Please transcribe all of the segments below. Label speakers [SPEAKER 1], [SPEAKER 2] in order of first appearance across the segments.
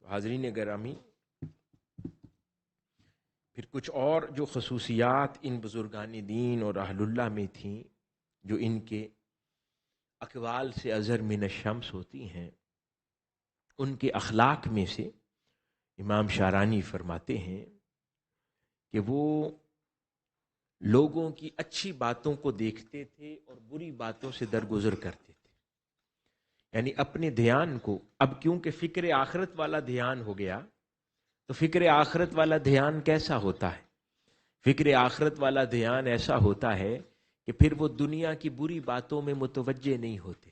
[SPEAKER 1] حاضرین گرامی، پھر کچھ اور جو خصوصیات ان بزرگان دین اور اہل اللہ میں تھیں جو ان کے اقوال سے اظہر من الشمس ہوتی ہیں، ان کے اخلاق میں سے امام شارانی فرماتے ہیں کہ وہ لوگوں کی اچھی باتوں کو دیکھتے تھے اور بری باتوں سے درگزر کرتے تھے. یعنی اپنے دھیان کو، اب کیونکہ فکر آخرت والا دھیان ہو گیا تو فکر آخرت والا دھیان کیسا ہوتا ہے؟ فکر آخرت والا دھیان ایسا ہوتا ہے کہ پھر وہ دنیا کی بری باتوں میں متوجہ نہیں ہوتے،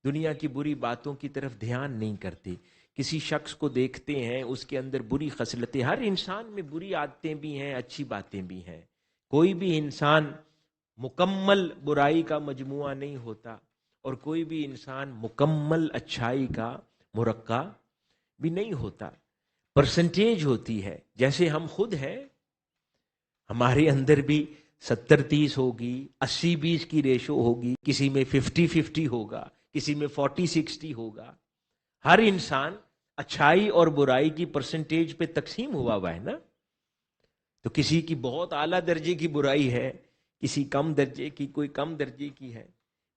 [SPEAKER 1] دنیا کی بری باتوں کی طرف دھیان نہیں کرتے. کسی شخص کو دیکھتے ہیں، اس کے اندر بری خصلتیں، ہر انسان میں بری عادتیں بھی ہیں، اچھی باتیں بھی ہیں. کوئی بھی انسان مکمل برائی کا مجموعہ نہیں ہوتا اور کوئی بھی انسان مکمل اچھائی کا مرقع بھی نہیں ہوتا. پرسنٹیج ہوتی ہے. جیسے ہم خود ہیں، ہمارے اندر بھی 70-30 ہوگی، 80-20 کی ریشو ہوگی، کسی میں 50-50 ہوگا، کسی میں 40-60 ہوگا. ہر انسان اچھائی اور برائی کی پرسنٹیج پہ تقسیم ہوا ہے نا. تو کسی کی بہت اعلیٰ درجے کی برائی ہے، کسی کم درجے کی، کوئی کم درجے کی ہے.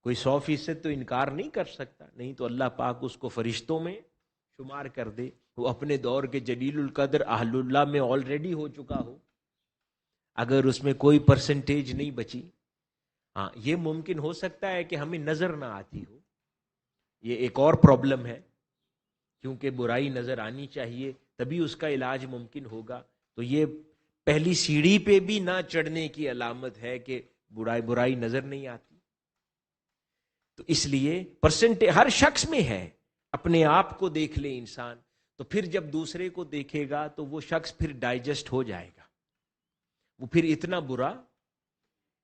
[SPEAKER 1] کوئی 100% تو انکار نہیں کر سکتا، نہیں تو اللہ پاک اس کو فرشتوں میں شمار کر دے، وہ اپنے دور کے جلیل القدر اہل اللہ میں آلریڈی ہو چکا ہو، اگر اس میں کوئی پرسنٹیج نہیں بچی. ہاں، یہ ممکن ہو سکتا ہے کہ ہمیں نظر نہ آتی ہو، یہ ایک اور پرابلم ہے، کیونکہ برائی نظر آنی چاہیے تبھی اس کا علاج ممکن ہوگا. تو یہ پہلی سیڑھی پہ بھی نہ چڑھنے کی علامت ہے کہ برائی نظر نہیں آتی. تو اس لیے پرسنٹیج ہر شخص میں ہے. اپنے آپ کو دیکھ لے انسان، تو پھر جب دوسرے کو دیکھے گا تو وہ شخص پھر ڈائجسٹ ہو جائے گا، وہ پھر اتنا برا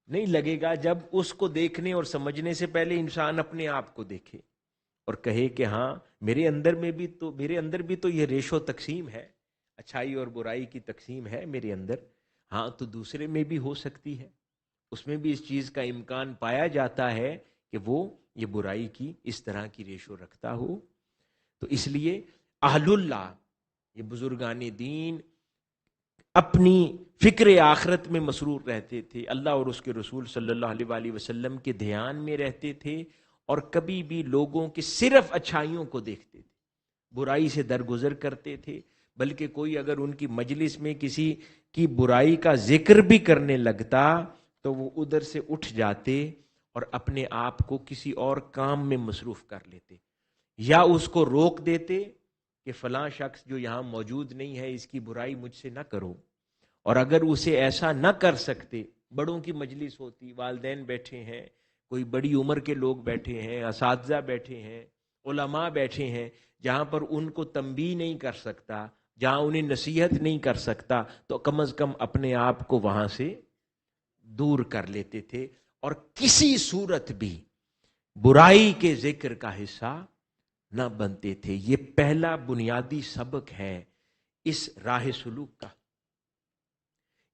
[SPEAKER 1] نہیں لگے گا. جب اس کو دیکھنے اور سمجھنے سے پہلے انسان اپنے آپ کو دیکھے اور کہے کہ ہاں میرے اندر بھی تو یہ ریشو تقسیم ہے، اچھائی اور برائی کی تقسیم ہے میرے اندر. ہاں تو دوسرے میں بھی ہو سکتی ہے، اس میں بھی اس چیز کا امکان پایا جاتا ہے کہ وہ یہ برائی کی اس طرح کی ریشو رکھتا ہو. تو اس لیے اہل اللہ، یہ بزرگان دین، اپنی فکر آخرت میں مسرور رہتے تھے، اللہ اور اس کے رسول صلی اللہ علیہ وآلہ وسلم کے دھیان میں رہتے تھے، اور کبھی بھی لوگوں کی صرف اچھائیوں کو دیکھتے تھے، برائی سے درگزر کرتے تھے. بلکہ کوئی اگر ان کی مجلس میں کسی کی برائی کا ذکر بھی کرنے لگتا تو وہ ادھر سے اٹھ جاتے اور اپنے آپ کو کسی اور کام میں مصروف کر لیتے، یا اس کو روک دیتے کہ فلاں شخص جو یہاں موجود نہیں ہے اس کی برائی مجھ سے نہ کرو. اور اگر اسے ایسا نہ کر سکتے، بڑوں کی مجلس ہوتی، والدین بیٹھے ہیں، کوئی بڑی عمر کے لوگ بیٹھے ہیں، اساتذہ بیٹھے ہیں، علماء بیٹھے ہیں، جہاں پر ان کو تنبیہ نہیں کر سکتا، جہاں انہیں نصیحت نہیں کر سکتا، تو کم از کم اپنے آپ کو وہاں سے دور کر لیتے تھے اور کسی صورت بھی برائی کے ذکر کا حصہ نہ بنتے تھے. یہ پہلا بنیادی سبق ہے اس راہ سلوک کا.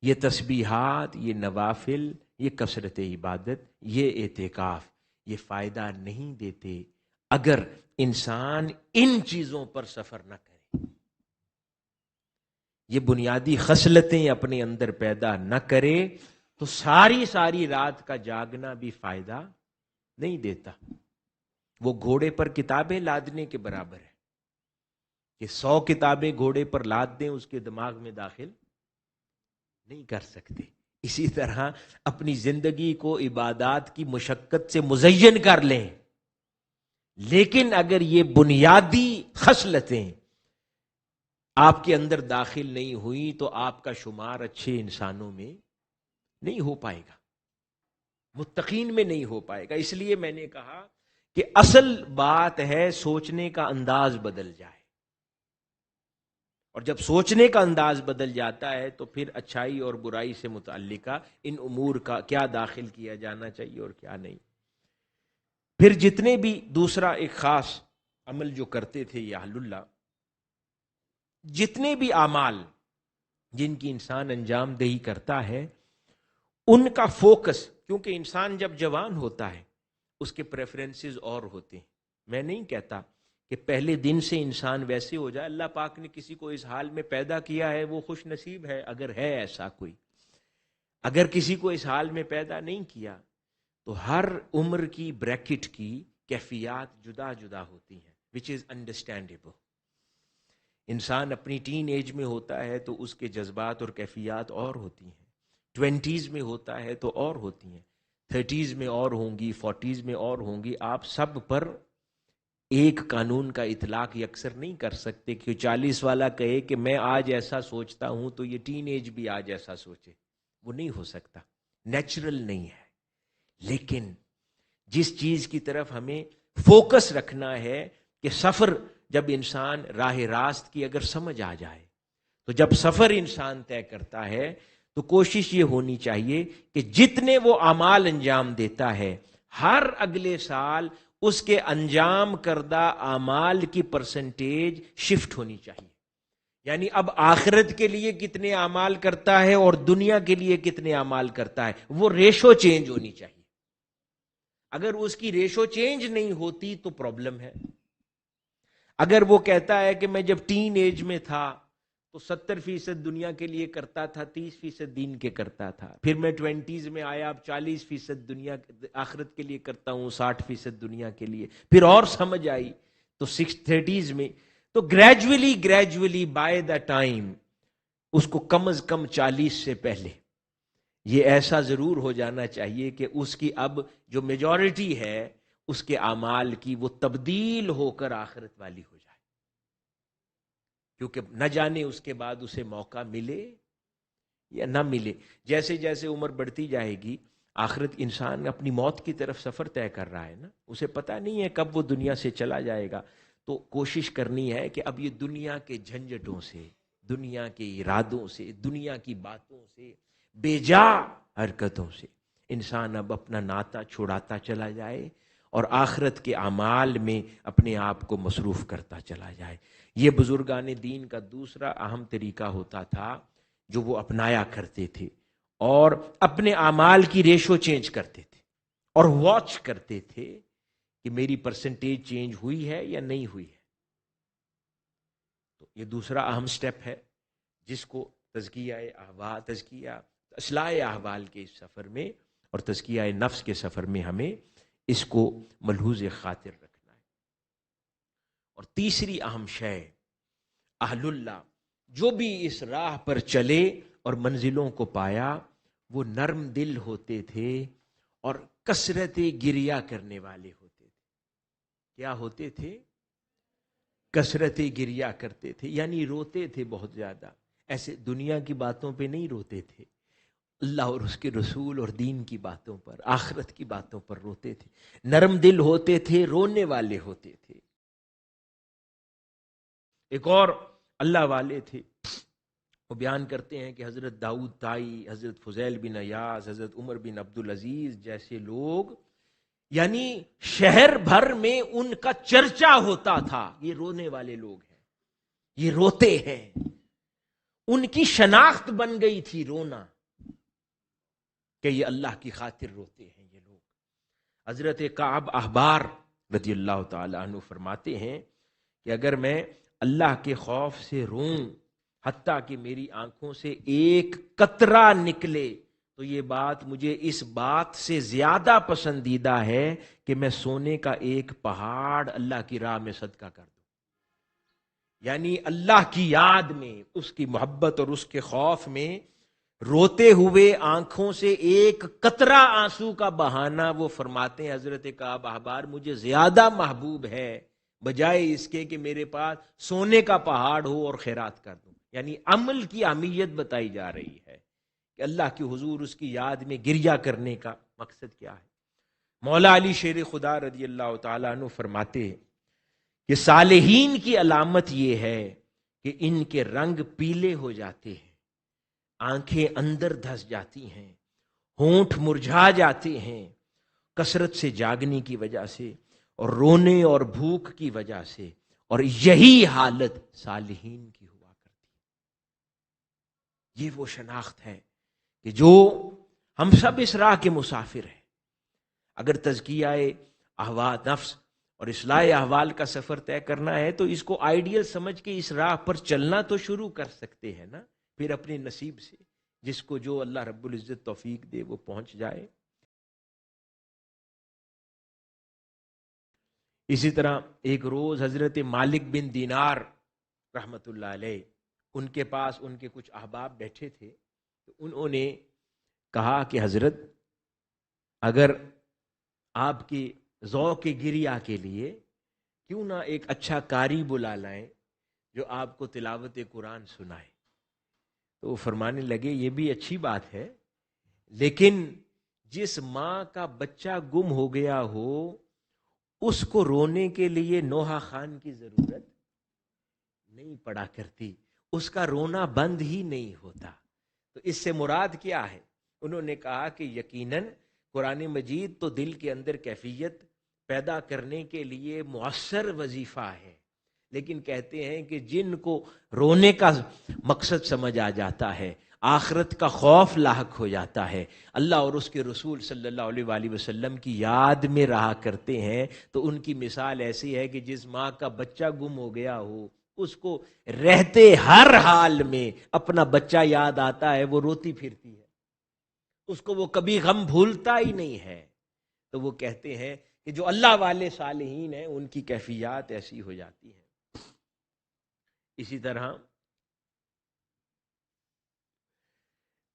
[SPEAKER 1] یہ تسبیحات، یہ نوافل، یہ کثرت عبادت، یہ اعتکاف، یہ فائدہ نہیں دیتے اگر انسان ان چیزوں پر سفر نہ کرے. یہ بنیادی خصلتیں اپنے اندر پیدا نہ کرے تو ساری رات کا جاگنا بھی فائدہ نہیں دیتا. وہ گھوڑے پر کتابیں لادنے کے برابر ہے کہ 100 کتابیں گھوڑے پر لاد دیں، اس کے دماغ میں داخل نہیں کر سکتے. اسی طرح اپنی زندگی کو عبادات کی مشقت سے مزین کر لیں، لیکن اگر یہ بنیادی خصلتیں آپ کے اندر داخل نہیں ہوئی تو آپ کا شمار اچھے انسانوں میں نہیں ہو پائے گا، متقین میں نہیں ہو پائے گا. اس لیے میں نے کہا کہ اصل بات ہے سوچنے کا انداز بدل جائے، اور جب سوچنے کا انداز بدل جاتا ہے تو پھر اچھائی اور برائی سے متعلقہ ان امور کا کیا داخل کیا جانا چاہیے اور کیا نہیں. پھر جتنے بھی دوسرا ایک خاص عمل جو کرتے تھے یہ اہل اللہ، جتنے بھی اعمال جن کی انسان انجام دہی کرتا ہے ان کا فوکس، کیونکہ انسان جب جوان ہوتا ہے اس کے پریفرنسز اور ہوتے ہیں. میں نہیں کہتا کہ پہلے دن سے انسان ویسے ہو جائے. اللہ پاک نے کسی کو اس حال میں پیدا کیا ہے، وہ خوش نصیب ہے اگر ہے ایسا کوئی. اگر کسی کو اس حال میں پیدا نہیں کیا تو ہر عمر کی بریکٹ کی کیفیات جدا جدا ہوتی ہیں، which is understandable. انسان اپنی ٹین ایج میں ہوتا ہے تو اس کے جذبات اور کیفیات اور ہوتی ہیں، 20s میں ہوتا ہے تو اور ہوتی ہیں، 30s میں اور ہوں گی، 40s میں اور ہوں گی. آپ سب پر ایک قانون کا اطلاق یکسر نہیں کر سکتے کہ 40 والا کہے کہ میں آج ایسا سوچتا ہوں تو یہ ٹین ایج بھی آج ایسا سوچے. وہ نہیں ہو سکتا، نیچرل نہیں ہے. لیکن جس چیز کی طرف ہمیں فوکس رکھنا ہے کہ سفر جب انسان راہ راست کی اگر سمجھ آ جائے تو جب سفر انسان طے کرتا ہے تو کوشش یہ ہونی چاہیے کہ جتنے وہ اعمال انجام دیتا ہے ہر اگلے سال اس کے انجام کردہ اعمال کی پرسنٹیج شفٹ ہونی چاہیے. یعنی اب آخرت کے لیے کتنے اعمال کرتا ہے اور دنیا کے لیے کتنے اعمال کرتا ہے، وہ ریشو چینج ہونی چاہیے. اگر اس کی ریشو چینج نہیں ہوتی تو پرابلم ہے. اگر وہ کہتا ہے کہ میں جب ٹین ایج میں تھا تو 70% دنیا کے لیے کرتا تھا، 30% دین کے کرتا تھا، پھر میں 20s میں آیا اب 40% دنیا آخرت کے لیے کرتا ہوں، 60% دنیا کے لیے، پھر اور سمجھ آئی تو 30s میں، تو گریجولی بائی دا ٹائم اس کو کم از کم 40 سے پہلے یہ ایسا ضرور ہو جانا چاہیے کہ اس کی اب جو میجورٹی ہے اس کے اعمال کی وہ تبدیل ہو کر آخرت والی ہو جائے. کیونکہ نہ جانے اس کے بعد اسے موقع ملے یا نہ ملے. جیسے جیسے عمر بڑھتی جائے گی آخرت، انسان اپنی موت کی طرف سفر طے کر رہا ہے نا، اسے پتہ نہیں ہے کب وہ دنیا سے چلا جائے گا. تو کوشش کرنی ہے کہ اب یہ دنیا کے جھنجٹوں سے، دنیا کے ارادوں سے، دنیا کی باتوں سے، بے جا حرکتوں سے انسان اب اپنا ناطہ چھڑاتا چلا جائے اور آخرت کے اعمال میں اپنے آپ کو مصروف کرتا چلا جائے. یہ بزرگان دین کا دوسرا اہم طریقہ ہوتا تھا جو وہ اپنایا کرتے تھے، اور اپنے اعمال کی ریشو چینج کرتے تھے اور واچ کرتے تھے کہ میری پرسنٹیج چینج ہوئی ہے یا نہیں ہوئی ہے. تو یہ دوسرا اہم سٹیپ ہے جس کو تزکیہ اصلاح احوال کے اس سفر میں اور تزکیہ نفس کے سفر میں ہمیں اس کو ملحوظ خاطر رکھنا ہے. اور تیسری اہم شے، اہل اللہ جو بھی اس راہ پر چلے اور منزلوں کو پایا وہ نرم دل ہوتے تھے اور کثرت گریہ کرنے والے ہوتے تھے. کیا ہوتے تھے؟ کثرت گریہ کرتے تھے، یعنی روتے تھے بہت زیادہ. ایسے دنیا کی باتوں پہ نہیں روتے تھے، اللہ اور اس کے رسول اور دین کی باتوں پر، آخرت کی باتوں پر روتے تھے. نرم دل ہوتے تھے، رونے والے ہوتے تھے. ایک اور اللہ والے تھے، وہ بیان کرتے ہیں کہ حضرت داؤد طائی، حضرت فضیل بن عیاض، حضرت عمر بن عبدالعزیز جیسے لوگ، یعنی شہر بھر میں ان کا چرچا ہوتا تھا، یہ رونے والے لوگ ہیں، یہ روتے ہیں. ان کی شناخت بن گئی تھی رونا، کہ یہ اللہ کی خاطر روتے ہیں یہ لوگ. حضرت کعب احبار رضی اللہ تعالی عنہ فرماتے ہیں کہ اگر میں اللہ کے خوف سے روں حتیٰ کہ میری آنکھوں سے ایک قطرہ نکلے تو یہ بات مجھے اس بات سے زیادہ پسندیدہ ہے کہ میں سونے کا ایک پہاڑ اللہ کی راہ میں صدقہ کر دوں. یعنی اللہ کی یاد میں، اس کی محبت اور اس کے خوف میں روتے ہوئے آنکھوں سے ایک قطرہ آنسو کا بہانا، وہ فرماتے ہیں حضرت کعب احبار، مجھے زیادہ محبوب ہے بجائے اس کے کہ میرے پاس سونے کا پہاڑ ہو اور خیرات کر دوں. یعنی عمل کی اہمیت بتائی جا رہی ہے کہ اللہ کی حضور، اس کی یاد میں گریہ کرنے کا مقصد کیا ہے. مولا علی شیر خدا رضی اللہ تعالیٰ عنہ فرماتے ہیں کہ صالحین کی علامت یہ ہے کہ ان کے رنگ پیلے ہو جاتے ہیں، آنکھیں اندر دھس جاتی ہیں، ہونٹ مرجھا جاتے ہیں کثرت سے جاگنے کی وجہ سے اور رونے اور بھوک کی وجہ سے، اور یہی حالت صالحین کی ہوا کرتی ہے. یہ وہ شناخت ہے کہ جو ہم سب اس راہ کے مسافر ہیں. اگر تزکیہ احوال نفس اور اصلاح احوال کا سفر طے کرنا ہے تو اس کو آئیڈیل سمجھ کے اس راہ پر چلنا تو شروع کر سکتے ہیں نا، پھر اپنے نصیب سے جس کو جو اللہ رب العزت توفیق دے وہ پہنچ جائے۔ اسی طرح ایک روز حضرت مالک بن دینار رحمت اللہ علیہ، ان کے پاس ان کے کچھ احباب بیٹھے تھے، تو انہوں نے کہا کہ حضرت اگر آپ کی ذوق گریہ کے لیے کیوں نہ ایک اچھا قاری بلا لائیں جو آپ کو تلاوت قرآن سنائے۔ تو وہ فرمانے لگے یہ بھی اچھی بات ہے، لیکن جس ماں کا بچہ گم ہو گیا ہو اس کو رونے کے لیے نوحہ خان کی ضرورت نہیں پڑا کرتی، اس کا رونا بند ہی نہیں ہوتا۔ تو اس سے مراد کیا ہے؟ انہوں نے کہا کہ یقیناً قرآن مجید تو دل کے اندر کیفیت پیدا کرنے کے لیے مؤثر وظیفہ ہے، لیکن کہتے ہیں کہ جن کو رونے کا مقصد سمجھ آ جاتا ہے، آخرت کا خوف لاحق ہو جاتا ہے، اللہ اور اس کے رسول صلی اللہ علیہ وآلہ وسلم کی یاد میں رہا کرتے ہیں، تو ان کی مثال ایسی ہے کہ جس ماں کا بچہ گم ہو گیا ہو اس کو رہتے ہر حال میں اپنا بچہ یاد آتا ہے، وہ روتی پھرتی ہے، اس کو وہ کبھی غم بھولتا ہی نہیں ہے۔ تو وہ کہتے ہیں کہ جو اللہ والے صالحین ہیں ان کی کیفیات ایسی ہو جاتی ہیں۔ اسی طرح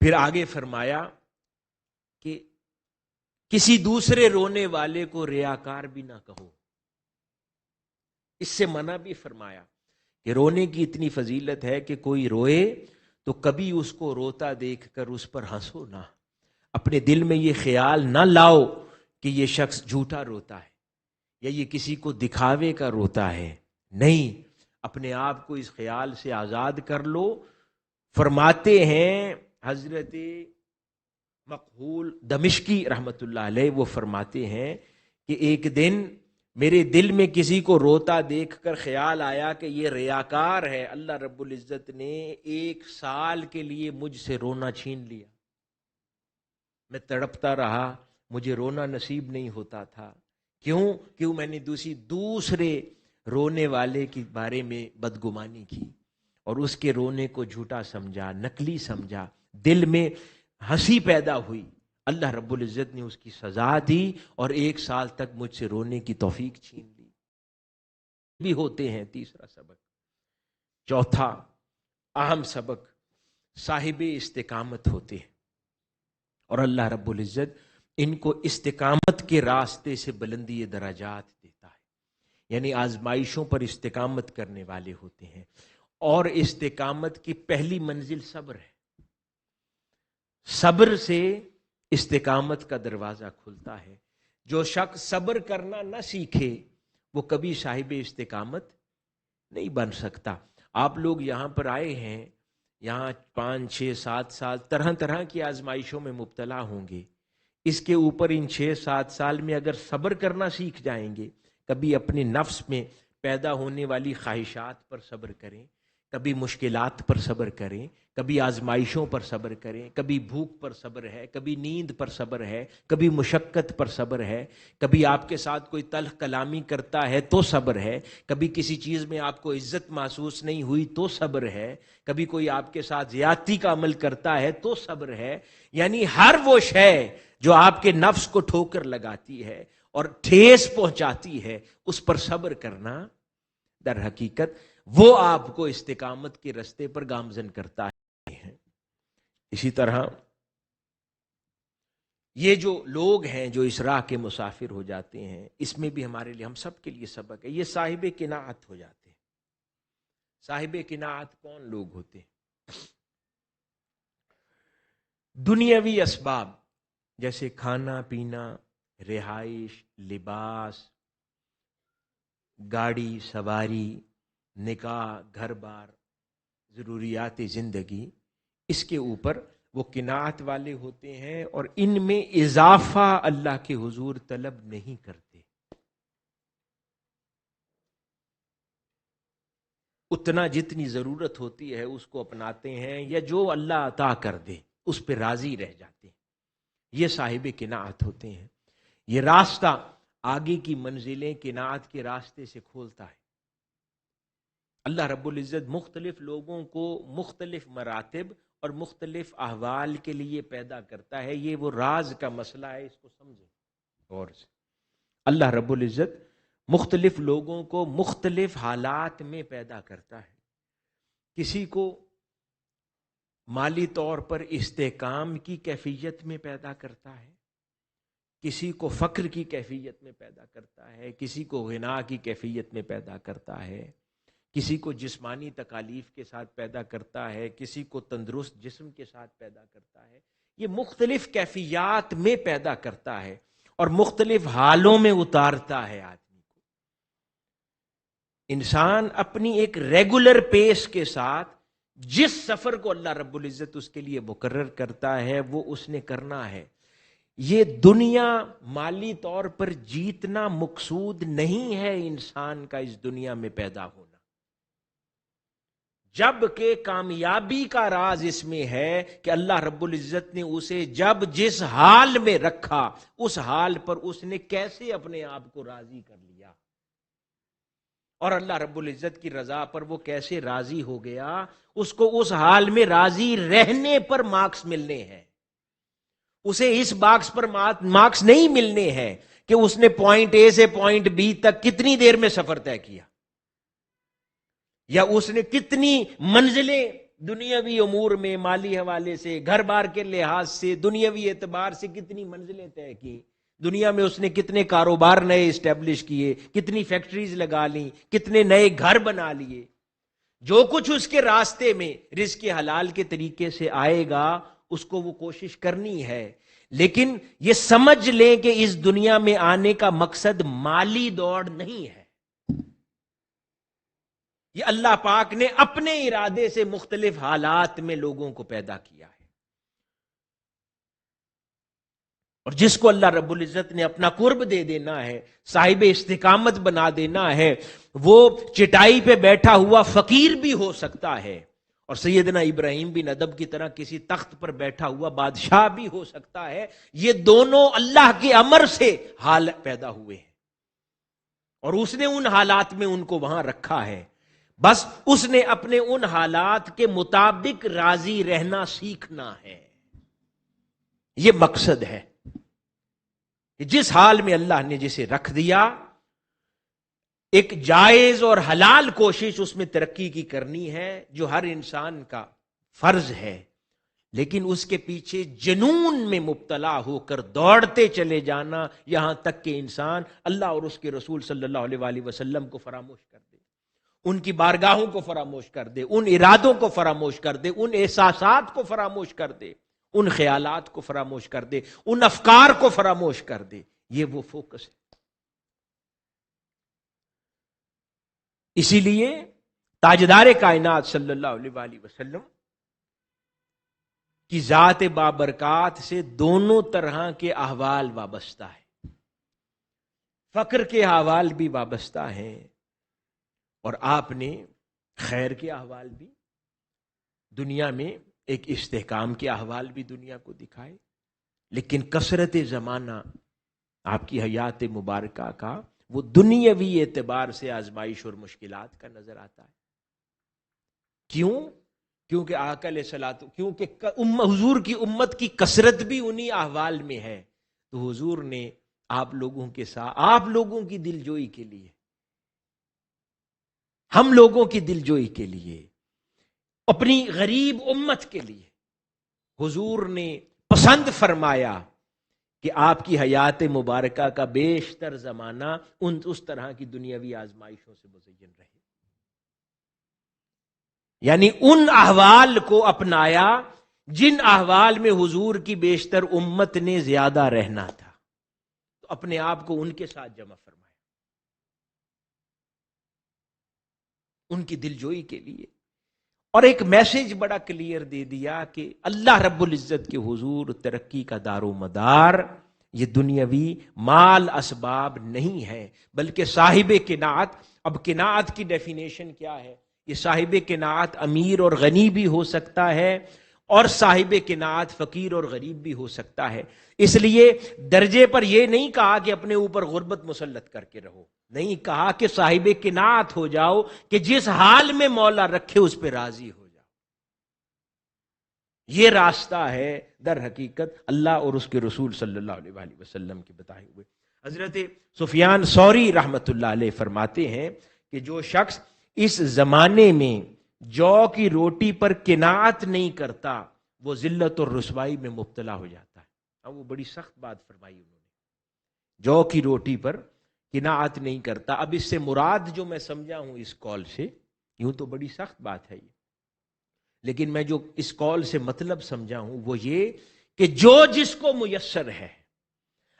[SPEAKER 1] پھر آگے فرمایا کہ کسی دوسرے رونے والے کو ریاکار بھی نہ کہو، اس سے منع بھی فرمایا کہ رونے کی اتنی فضیلت ہے کہ کوئی روئے تو کبھی اس کو روتا دیکھ کر اس پر ہنسو نہ، اپنے دل میں یہ خیال نہ لاؤ کہ یہ شخص جھوٹا روتا ہے یا یہ کسی کو دکھاوے کا روتا ہے، نہیں، اپنے آپ کو اس خیال سے آزاد کر لو۔ فرماتے ہیں حضرت مقبول دمشقی رحمت اللہ علیہ، وہ فرماتے ہیں کہ ایک دن میرے دل میں کسی کو روتا دیکھ کر خیال آیا کہ یہ ریاکار ہے، اللہ رب العزت نے 1 سال کے لیے مجھ سے رونا چھین لیا، میں تڑپتا رہا، مجھے رونا نصیب نہیں ہوتا تھا، کیوں میں نے دوسرے رونے والے کے بارے میں بدگمانی کی اور اس کے رونے کو جھوٹا سمجھا، نقلی سمجھا، دل میں ہنسی پیدا ہوئی، اللہ رب العزت نے اس کی سزا دی اور 1 سال تک مجھ سے رونے کی توفیق چھین لی۔ بھی ہوتے ہیں تیسرا سبق۔ چوتھا اہم سبق، صاحب استقامت ہوتے ہیں اور اللہ رب العزت ان کو استقامت کے راستے سے بلندی درجات دیتا ہے، یعنی آزمائشوں پر استقامت کرنے والے ہوتے ہیں، اور استقامت کی پہلی منزل صبر ہے، صبر سے استقامت کا دروازہ کھلتا ہے۔ جو شخص صبر کرنا نہ سیکھے وہ کبھی صاحب استقامت نہیں بن سکتا۔ آپ لوگ یہاں پر آئے ہیں، یہاں 5 6 7 سال طرح طرح کی آزمائشوں میں مبتلا ہوں گے، اس کے اوپر ان 6 7 سال میں اگر صبر کرنا سیکھ جائیں گے، کبھی اپنے نفس میں پیدا ہونے والی خواہشات پر صبر کریں، کبھی مشکلات پر صبر کریں، کبھی آزمائشوں پر صبر کریں، کبھی بھوک پر صبر ہے، کبھی نیند پر صبر ہے، کبھی مشقت پر صبر ہے، کبھی آپ کے ساتھ کوئی تلخ کلامی کرتا ہے تو صبر ہے، کبھی کسی چیز میں آپ کو عزت محسوس نہیں ہوئی تو صبر ہے، کبھی کوئی آپ کے ساتھ زیادتی کا عمل کرتا ہے تو صبر ہے۔ یعنی ہر وہ شے جو آپ کے نفس کو ٹھوکر لگاتی ہے اور ٹھیس پہنچاتی ہے اس پر صبر کرنا در حقیقت وہ آپ کو استقامت کے رستے پر گامزن کرتا ہے۔ اسی طرح یہ جو لوگ ہیں جو اس راہ کے مسافر ہو جاتے ہیں، اس میں بھی ہمارے لیے، ہم سب کے لیے سبق ہے، یہ صاحب قناعت ہو جاتے ہیں۔ صاحب قناعت کون لوگ ہوتے ہیں؟ دنیاوی اسباب جیسے کھانا پینا، رہائش، لباس، گاڑی سواری، نکاح، گھر بار، ضروریات زندگی، اس کے اوپر وہ قناعت والے ہوتے ہیں اور ان میں اضافہ اللہ کے حضور طلب نہیں کرتے، اتنا جتنی ضرورت ہوتی ہے اس کو اپناتے ہیں، یا جو اللہ عطا کر دے اس پہ راضی رہ جاتے ہیں، یہ صاحب قناعت ہوتے ہیں۔ یہ راستہ آگے کی منزلیں قناعت کے راستے سے کھولتا ہے۔ اللہ رب العزت مختلف لوگوں کو مختلف مراتب اور مختلف احوال کے لیے پیدا کرتا ہے۔ یہ وہ راز کا مسئلہ ہے، اس کو سمجھیں غور سے۔ اللہ رب العزت مختلف لوگوں کو مختلف حالات میں پیدا کرتا ہے۔ کسی کو مالی طور پر استحکام کی کیفیت میں پیدا کرتا ہے، کسی کو فقر کی کیفیت میں پیدا کرتا ہے، کسی کو غنا کی کیفیت میں پیدا کرتا ہے، کسی کو جسمانی تکالیف کے ساتھ پیدا کرتا ہے، کسی کو تندرست جسم کے ساتھ پیدا کرتا ہے۔ یہ مختلف کیفیات میں پیدا کرتا ہے اور مختلف حالوں میں اتارتا ہے آدمی کو۔ انسان اپنی ایک ریگولر پیس کے ساتھ جس سفر کو اللہ رب العزت اس کے لیے مقرر کرتا ہے وہ اس نے کرنا ہے۔ یہ دنیا مالی طور پر جیتنا مقصود نہیں ہے انسان کا اس دنیا میں پیدا ہونا، جبکہ کامیابی کا راز اس میں ہے کہ اللہ رب العزت نے اسے جب جس حال میں رکھا اس حال پر اس نے کیسے اپنے آپ کو راضی کر لیا، اور اللہ رب العزت کی رضا پر وہ کیسے راضی ہو گیا۔ اس کو اس حال میں راضی رہنے پر مارکس ملنے ہیں، اسے اس باکس پر مارکس نہیں ملنے ہیں کہ اس نے پوائنٹ اے سے پوائنٹ بی تک کتنی دیر میں سفر طے کیا، یا اس نے کتنی منزلیں دنیاوی امور میں مالی حوالے سے گھر بار کے لحاظ سے دنیاوی اعتبار سے کتنی منزلیں طے کی، دنیا میں اس نے کتنے کاروبار نئے اسٹیبلش کیے، کتنی فیکٹریز لگا لیں، کتنے نئے گھر بنا لیے۔ جو کچھ اس کے راستے میں رزق حلال کے طریقے سے آئے گا اس کو وہ کوشش کرنی ہے، لیکن یہ سمجھ لیں کہ اس دنیا میں آنے کا مقصد مالی دوڑ نہیں ہے۔ یہ اللہ پاک نے اپنے ارادے سے مختلف حالات میں لوگوں کو پیدا کیا ہے، اور جس کو اللہ رب العزت نے اپنا قرب دے دینا ہے، صاحب استقامت بنا دینا ہے، وہ چٹائی پہ بیٹھا ہوا فقیر بھی ہو سکتا ہے، اور سیدنا ابراہیم بن ادب کی طرح کسی تخت پر بیٹھا ہوا بادشاہ بھی ہو سکتا ہے۔ یہ دونوں اللہ کے امر سے حال پیدا ہوئے ہیں، اور اس نے ان حالات میں ان کو وہاں رکھا ہے۔ بس اس نے اپنے ان حالات کے مطابق راضی رہنا سیکھنا ہے۔ یہ مقصد ہے کہ جس حال میں اللہ نے جسے رکھ دیا، ایک جائز اور حلال کوشش اس میں ترقی کی کرنی ہے جو ہر انسان کا فرض ہے، لیکن اس کے پیچھے جنون میں مبتلا ہو کر دوڑتے چلے جانا یہاں تک کہ انسان اللہ اور اس کے رسول صلی اللہ علیہ وآلہ وسلم کو فراموش کر دے، ان کی بارگاہوں کو فراموش کر دے، ان ارادوں کو فراموش کر دے، ان احساسات کو فراموش کر دے، ان خیالات کو فراموش کر دے، ان افکار کو فراموش کر دے۔ یہ وہ فوکس ہے۔ اسی لیے تاجدار کائنات صلی اللہ علیہ وآلہ وسلم کی ذات بابرکات سے دونوں طرح کے احوال وابستہ ہیں، فقر کے احوال بھی وابستہ ہیں، اور آپ نے خیر کے احوال بھی دنیا میں، ایک استحکام کے احوال بھی دنیا کو دکھائے، لیکن کثرت زمانہ آپ کی حیات مبارکہ کا وہ دنیاوی اعتبار سے آزمائش اور مشکلات کا نظر آتا ہے۔ کیوں؟ کیونکہ آقا علیہ الصلوۃ، کیونکہ حضور کی امت کی کثرت بھی انہی احوال میں ہے، تو حضور نے آپ لوگوں کے ساتھ، آپ لوگوں کی دلجوئی کے لیے، ہم لوگوں کی دلجوئی کے لیے، اپنی غریب امت کے لیے حضور نے پسند فرمایا کہ آپ کی حیات مبارکہ کا بیشتر زمانہ اس طرح کی دنیاوی آزمائشوں سے مزین رہے، یعنی ان احوال کو اپنایا جن احوال میں حضور کی بیشتر امت نے زیادہ رہنا تھا، تو اپنے آپ کو ان کے ساتھ جمع فرمایا ان کی دلجوئی کے لیے، اور ایک میسج بڑا کلیئر دے دیا کہ اللہ رب العزت کے حضور ترقی کا دار و مدار یہ دنیاوی مال اسباب نہیں ہے، بلکہ صاحب قناعت۔ اب قناعت کی ڈیفینیشن کیا ہے؟ یہ صاحب قناعت امیر اور غنی بھی ہو سکتا ہے، اور صاحب قناعت فقیر اور غریب بھی ہو سکتا ہے. اس لیے درجے پر یہ نہیں کہا کہ اپنے اوپر غربت مسلط کر کے رہو، نہیں کہا کہ صاحب قناعت ہو جاؤ کہ جس حال میں مولا رکھے اس پہ راضی ہو جاؤ. یہ راستہ ہے در حقیقت اللہ اور اس کے رسول صلی اللہ علیہ وآلہ وسلم کے بتائے ہوئے. حضرت سفیان ثوری رحمت اللہ علیہ فرماتے ہیں کہ جو شخص اس زمانے میں جو کی روٹی پر قناعت نہیں کرتا وہ ذلت اور رسوائی میں مبتلا ہو جاتا ہے. اب وہ بڑی سخت بات فرمائی انہوں نے، جو کی روٹی پر قناعت نہیں کرتا. اب اس سے مراد جو میں سمجھا ہوں اس کال سے، یوں تو بڑی سخت بات ہے یہ، لیکن میں جو اس کال سے مطلب سمجھا ہوں وہ یہ کہ جو جس کو میسر ہے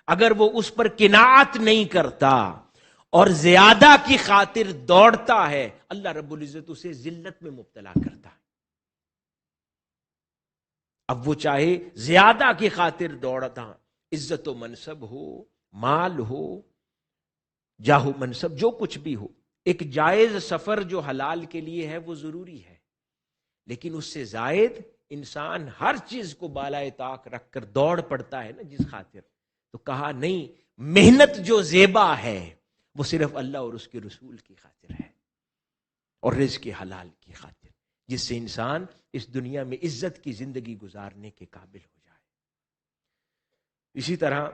[SPEAKER 1] اگر وہ اس پر قناعت نہیں کرتا اور زیادہ کی خاطر دوڑتا ہے، اللہ رب العزت اسے ذلت میں مبتلا کرتا ہے. اب وہ چاہے زیادہ کی خاطر دوڑتا، عزت و منصب ہو، مال ہو، جاہ و منصب، جو کچھ بھی ہو، ایک جائز سفر جو حلال کے لیے ہے وہ ضروری ہے، لیکن اس سے زائد انسان ہر چیز کو بالائے طاق رکھ کر دوڑ پڑتا ہے نا جس خاطر. تو کہا نہیں، محنت جو زیبا ہے وہ صرف اللہ اور اس کے رسول کی خاطر ہے اور رزق حلال کی خاطر، جس سے انسان اس دنیا میں عزت کی زندگی گزارنے کے قابل ہو جائے. اسی طرح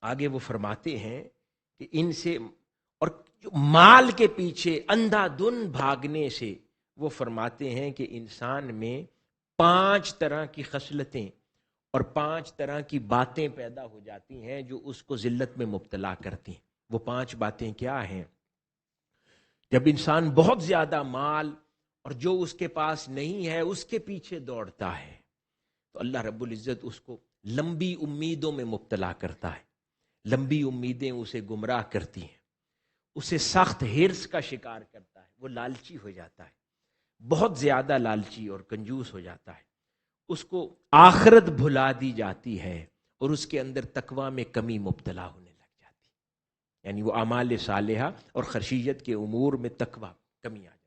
[SPEAKER 1] آگے وہ فرماتے ہیں کہ ان سے اور مال کے پیچھے اندھا دھن بھاگنے سے وہ فرماتے ہیں کہ انسان میں 5 طرح کی خصلتیں اور 5 طرح کی باتیں پیدا ہو جاتی ہیں جو اس کو ذلت میں مبتلا کرتی ہیں. وہ 5 باتیں کیا ہیں؟ جب انسان بہت زیادہ مال اور جو اس کے پاس نہیں ہے اس کے پیچھے دوڑتا ہے تو اللہ رب العزت اس کو لمبی امیدوں میں مبتلا کرتا ہے. لمبی امیدیں اسے گمراہ کرتی ہیں، اسے سخت ہرس کا شکار کرتا ہے، وہ لالچی ہو جاتا ہے، بہت زیادہ لالچی اور کنجوس ہو جاتا ہے. اس کو آخرت بھلا دی جاتی ہے اور اس کے اندر تقوی میں کمی مبتلا ہونے لگ جاتی ہے، یعنی وہ اعمال صالحہ اور خرشیت کے امور میں تقوی کمی آ جاتی ہے.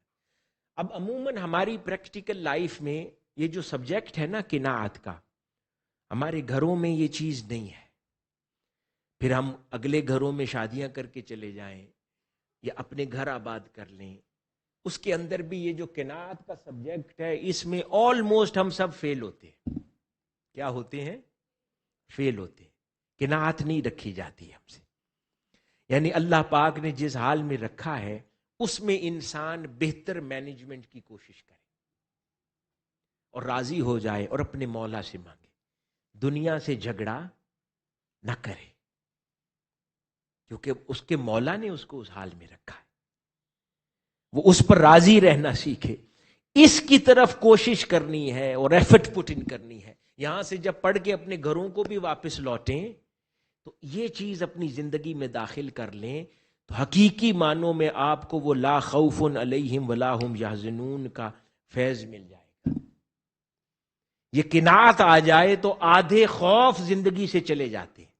[SPEAKER 1] اب عموماً ہماری پریکٹیکل لائف میں یہ جو سبجیکٹ ہے نا قناعت کا، ہمارے گھروں میں یہ چیز نہیں ہے. پھر ہم اگلے گھروں میں شادیاں کر کے چلے جائیں یا اپنے گھر آباد کر لیں، اس کے اندر بھی یہ جو قناعت کا سبجیکٹ ہے اس میں آلموسٹ ہم سب فیل ہوتے ہیں. کیا ہوتے ہیں؟ فیل ہوتے ہیں. قناعت نہیں رکھی جاتی ہم سے. یعنی اللہ پاک نے جس حال میں رکھا ہے اس میں انسان بہتر مینجمنٹ کی کوشش کرے اور راضی ہو جائے اور اپنے مولا سے مانگے، دنیا سے جھگڑا نہ کرے، کیونکہ اس کے مولا نے اس کو اس حال میں رکھا ہے. وہ اس پر راضی رہنا سیکھے، اس کی طرف کوشش کرنی ہے اور ایفرٹ پٹ ان کرنی ہے. یہاں سے جب پڑھ کے اپنے گھروں کو بھی واپس لوٹیں تو یہ چیز اپنی زندگی میں داخل کر لیں تو حقیقی معنوں میں آپ کو وہ لا خوف علیہم ولا هم یحزنون کا فیض مل جائے گا. یہ قناعت آ جائے تو آدھے خوف زندگی سے چلے جاتے ہیں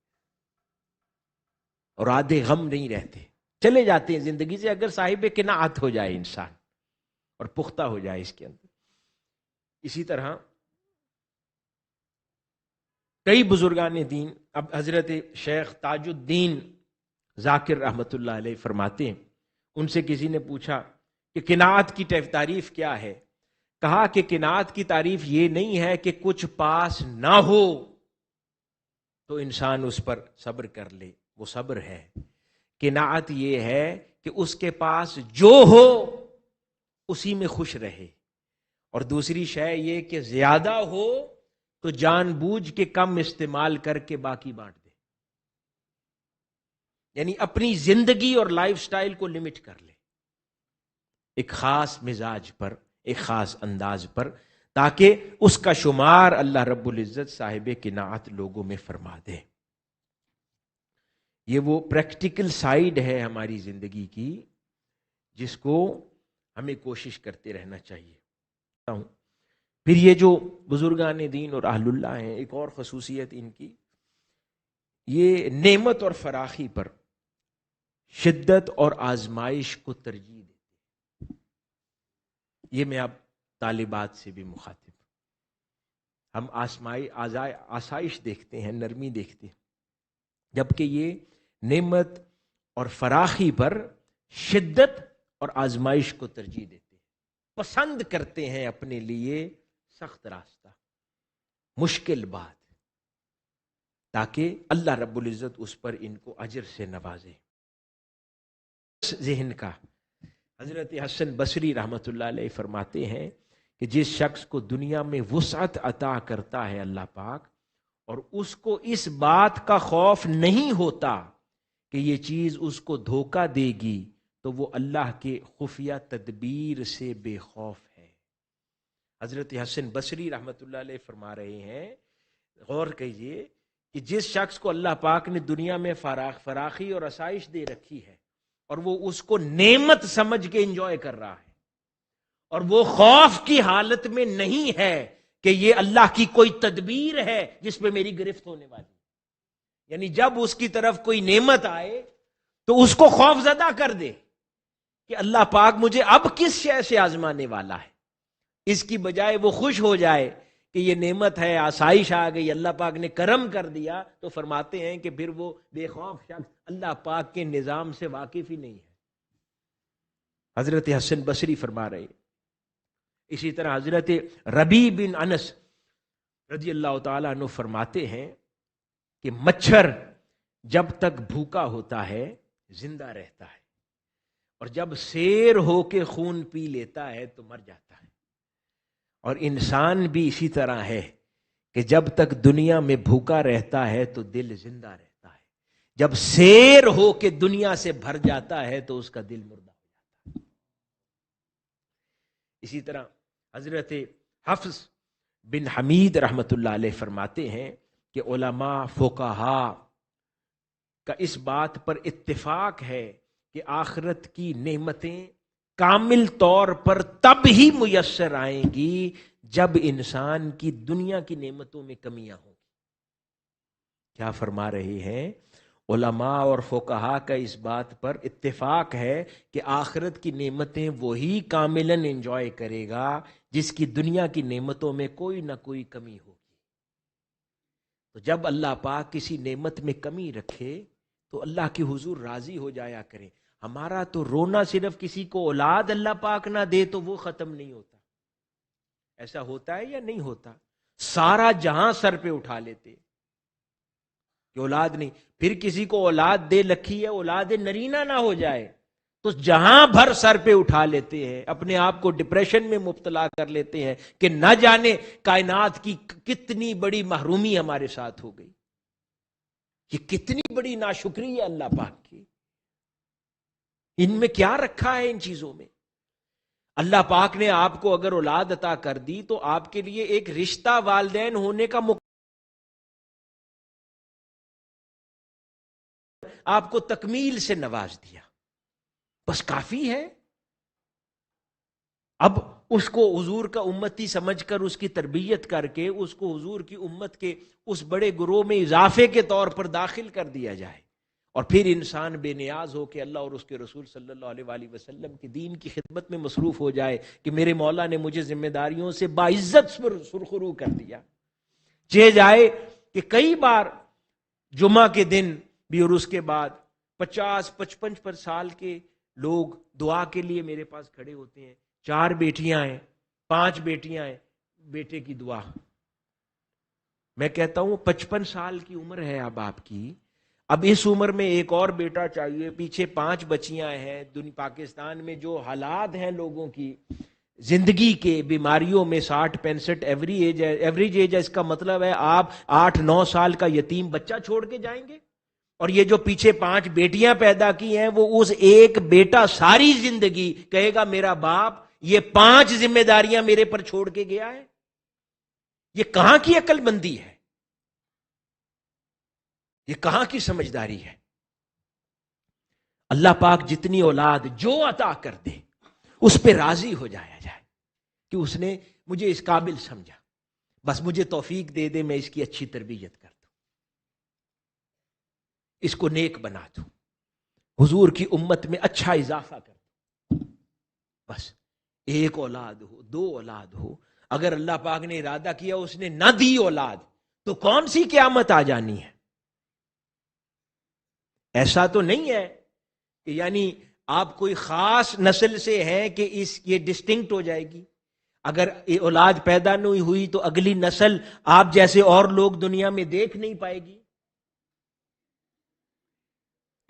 [SPEAKER 1] اور آدھے غم نہیں رہتے، چلے جاتے ہیں زندگی سے اگر صاحب قناعت ہو جائے انسان اور پختہ ہو جائے اس کے اندر. اسی طرح کئی بزرگان دین، اب حضرت شیخ تاج الدین ذاکر رحمت اللہ علیہ فرماتے ہیں، ان سے کسی نے پوچھا کہ قناعت کی تعریف کیا ہے؟ کہا کہ قناعت کی تعریف یہ نہیں ہے کہ کچھ پاس نہ ہو تو انسان اس پر صبر کر لے، وہ صبر ہے. قناعت یہ ہے کہ اس کے پاس جو ہو اسی میں خوش رہے، اور دوسری شے یہ کہ زیادہ ہو تو جان بوجھ کے کم استعمال کر کے باقی بانٹ دے، یعنی اپنی زندگی اور لائف سٹائل کو لمٹ کر لے ایک خاص مزاج پر، ایک خاص انداز پر، تاکہ اس کا شمار اللہ رب العزت صاحب قناعت لوگوں میں فرما دے. یہ وہ پریکٹیکل سائیڈ ہے ہماری زندگی کی جس کو ہمیں کوشش کرتے رہنا چاہیے. پھر یہ جو بزرگان دین اور اہل اللہ ہیں، ایک اور خصوصیت ان کی، یہ نعمت اور فراخی پر شدت اور آزمائش کو ترجیح دیتے. یہ میں اب طالبات سے بھی مخاطب، ہم آسائش دیکھتے ہیں، نرمی دیکھتے ہیں، جبکہ یہ نعمت اور فراخی پر شدت اور آزمائش کو ترجیح دیتے ہیں، پسند کرتے ہیں اپنے لیے سخت راستہ، مشکل بات، تاکہ اللہ رب العزت اس پر ان کو اجر سے نوازے۔ ذہن کا حضرت حسن بصری رحمۃ اللہ علیہ فرماتے ہیں کہ جس شخص کو دنیا میں وسعت عطا کرتا ہے اللہ پاک، اور اس کو اس بات کا خوف نہیں ہوتا کہ یہ چیز اس کو دھوکہ دے گی، تو وہ اللہ کے خفیہ تدبیر سے بے خوف ہے۔ حضرت حسن بصری رحمۃ اللہ علیہ فرما رہے ہیں، غور کیجئے کہ جس شخص کو اللہ پاک نے دنیا میں فراخی اور آسائش دے رکھی ہے، اور وہ اس کو نعمت سمجھ کے انجوائے کر رہا ہے، اور وہ خوف کی حالت میں نہیں ہے کہ یہ اللہ کی کوئی تدبیر ہے جس پہ میری گرفت ہونے والی، یعنی جب اس کی طرف کوئی نعمت آئے تو اس کو خوف زدہ کر دے کہ اللہ پاک مجھے اب کس شے سے آزمانے والا ہے، اس کی بجائے وہ خوش ہو جائے کہ یہ نعمت ہے، آسائش آ گئی، اللہ پاک نے کرم کر دیا، تو فرماتے ہیں کہ پھر وہ بے خوف شخص اللہ پاک کے نظام سے واقف ہی نہیں ہے۔ حضرت حسن بصری فرما رہے ہیں۔ اسی طرح حضرت ربیع بن انس رضی اللہ تعالیٰ عنہ فرماتے ہیں کہ مچھر جب تک بھوکا ہوتا ہے زندہ رہتا ہے، اور جب سیر ہو کے خون پی لیتا ہے تو مر جاتا ہے، اور انسان بھی اسی طرح ہے کہ جب تک دنیا میں بھوکا رہتا ہے تو دل زندہ رہتا ہے، جب سیر ہو کے دنیا سے بھر جاتا ہے تو اس کا دل مردہ ہو جاتا ہے۔ اسی طرح حضرت حفص بن حمید رحمت اللہ علیہ فرماتے ہیں کہ علماء فقہاء کا اس بات پر اتفاق ہے کہ آخرت کی نعمتیں کامل طور پر تب ہی میسر آئیں گی جب انسان کی دنیا کی نعمتوں میں کمیاں ہوں گی۔ کیا فرما رہے ہیں؟ علماء اور فقہاء کا اس بات پر اتفاق ہے کہ آخرت کی نعمتیں وہی کاملاً انجوائے کرے گا جس کی دنیا کی نعمتوں میں کوئی نہ کوئی کمی ہوگی۔ تو جب اللہ پاک کسی نعمت میں کمی رکھے تو اللہ کے حضور راضی ہو جایا کریں۔ ہمارا تو رونا صرف کسی کو اولاد اللہ پاک نہ دے تو وہ ختم نہیں ہوتا، ایسا ہوتا ہے یا نہیں ہوتا؟ سارا جہاں سر پہ اٹھا لیتے کہ اولاد نہیں، پھر کسی کو اولاد دے لکھی ہے، اولاد نرینہ نہ ہو جائے تو جہاں بھر سر پہ اٹھا لیتے ہیں، اپنے آپ کو ڈپریشن میں مبتلا کر لیتے ہیں کہ نہ جانے کائنات کی کتنی بڑی محرومی ہمارے ساتھ ہو گئی، یہ کتنی بڑی ناشکری ہے اللہ پاک کی، ان میں کیا رکھا ہے ان چیزوں میں۔ اللہ پاک نے آپ کو اگر اولاد عطا کر دی تو آپ کے لیے ایک رشتہ والدین ہونے کا آپ کو تکمیل سے نواز دیا، بس کافی ہے۔ اب اس کو حضور کا امتی سمجھ کر اس کی تربیت کر کے اس کو حضور کی امت کے اس بڑے گروہ میں اضافے کے طور پر داخل کر دیا جائے، اور پھر انسان بے نیاز ہو کہ اللہ اور اس کے رسول صلی اللہ علیہ وآلہ وسلم کی دین کی خدمت میں مصروف ہو جائے کہ میرے مولا نے مجھے ذمہ داریوں سے باعزت سرخرو کر دیا۔ چہ جائے کہ کئی بار جمعہ کے دن بھی اور اس کے بعد 50-55 سال کے لوگ دعا کے لیے میرے پاس کھڑے ہوتے ہیں، 4 بیٹیاں ہیں، 5 بیٹیاں ہیں، بیٹے کی دعا۔ میں کہتا ہوں 55 سال کی عمر ہے اب آپ کی، اب اس عمر میں ایک اور بیٹا چاہیے، پیچھے 5 بچیاں ہیں، پاکستان میں جو حالات ہیں لوگوں کی زندگی کے، بیماریوں میں 60-65 ایوریج ایج ہے، اس کا مطلب ہے آپ 8-9 سال کا یتیم بچہ چھوڑ کے جائیں گے، اور یہ جو پیچھے 5 بیٹیاں پیدا کی ہیں وہ اس ایک بیٹا ساری زندگی کہے گا میرا باپ یہ 5 ذمہ داریاں میرے پر چھوڑ کے گیا ہے۔ یہ کہاں کی عقل مندی ہے، یہ کہاں کی سمجھداری ہے؟ اللہ پاک جتنی اولاد جو عطا کر دے اس پہ راضی ہو جایا جائے کہ اس نے مجھے اس قابل سمجھا، بس مجھے توفیق دے دے میں اس کی اچھی تربیت کر دوں، اس کو نیک بنا دوں، حضور کی امت میں اچھا اضافہ کر دوں، بس 1 اولاد ہو 2 اولاد ہو، اگر اللہ پاک نے ارادہ کیا اس نے نہ دی اولاد تو کون سی قیامت آ جانی ہے؟ ایسا تو نہیں ہے کہ یعنی آپ کوئی خاص نسل سے ہیں کہ یہ ڈسٹنکٹ ہو جائے گی. اگر اولاد پیدا نہیں ہوئی تو اگلی نسل آپ جیسے اور لوگ دنیا میں دیکھ نہیں پائے گی.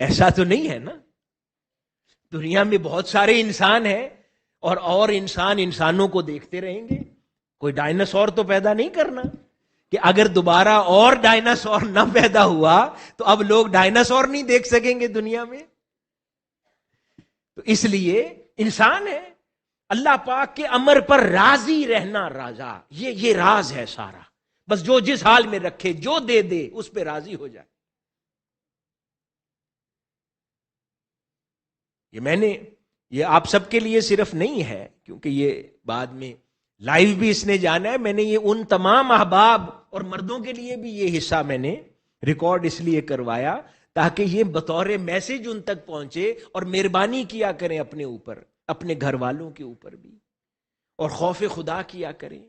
[SPEAKER 1] ایسا تو نہیں ہے نا. دنیا میں بہت سارے انسان ہیں اور انسان انسانوں کو دیکھتے رہیں گے. کوئی ڈائناسور تو پیدا نہیں کرنا کہ اگر دوبارہ اور ڈائناسور نہ پیدا ہوا تو اب لوگ ڈائناسور نہیں دیکھ سکیں گے دنیا میں. تو اس لیے انسان ہے. اللہ پاک کے امر پر راضی رہنا، رضا، یہ راز ہے سارا. بس جو جس حال میں رکھے، جو دے دے اس پہ راضی ہو جائے. یہ آپ سب کے لیے صرف نہیں ہے، کیونکہ یہ بعد میں لائیو بھی اس نے جانا ہے. میں نے یہ ان تمام احباب اور مردوں کے لیے بھی یہ حصہ میں نے ریکارڈ اس لیے کروایا تاکہ یہ بطور میسج ان تک پہنچے اور مہربانی کیا کریں اپنے اوپر، اپنے گھر والوں کے اوپر بھی، اور خوف خدا کیا کریں.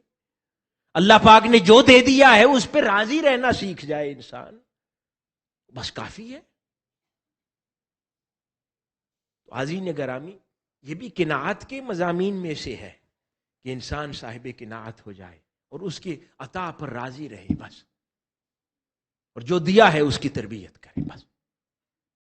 [SPEAKER 1] اللہ پاک نے جو دے دیا ہے اس پہ راضی رہنا سیکھ جائے انسان، بس کافی ہے. عزیزان گرامی، یہ بھی قناعت کے مضامین میں سے ہے کہ انسان صاحب قناعت ہو جائے اور اس کی عطا پر راضی رہے بس، اور جو دیا ہے اس کی تربیت کرے بس.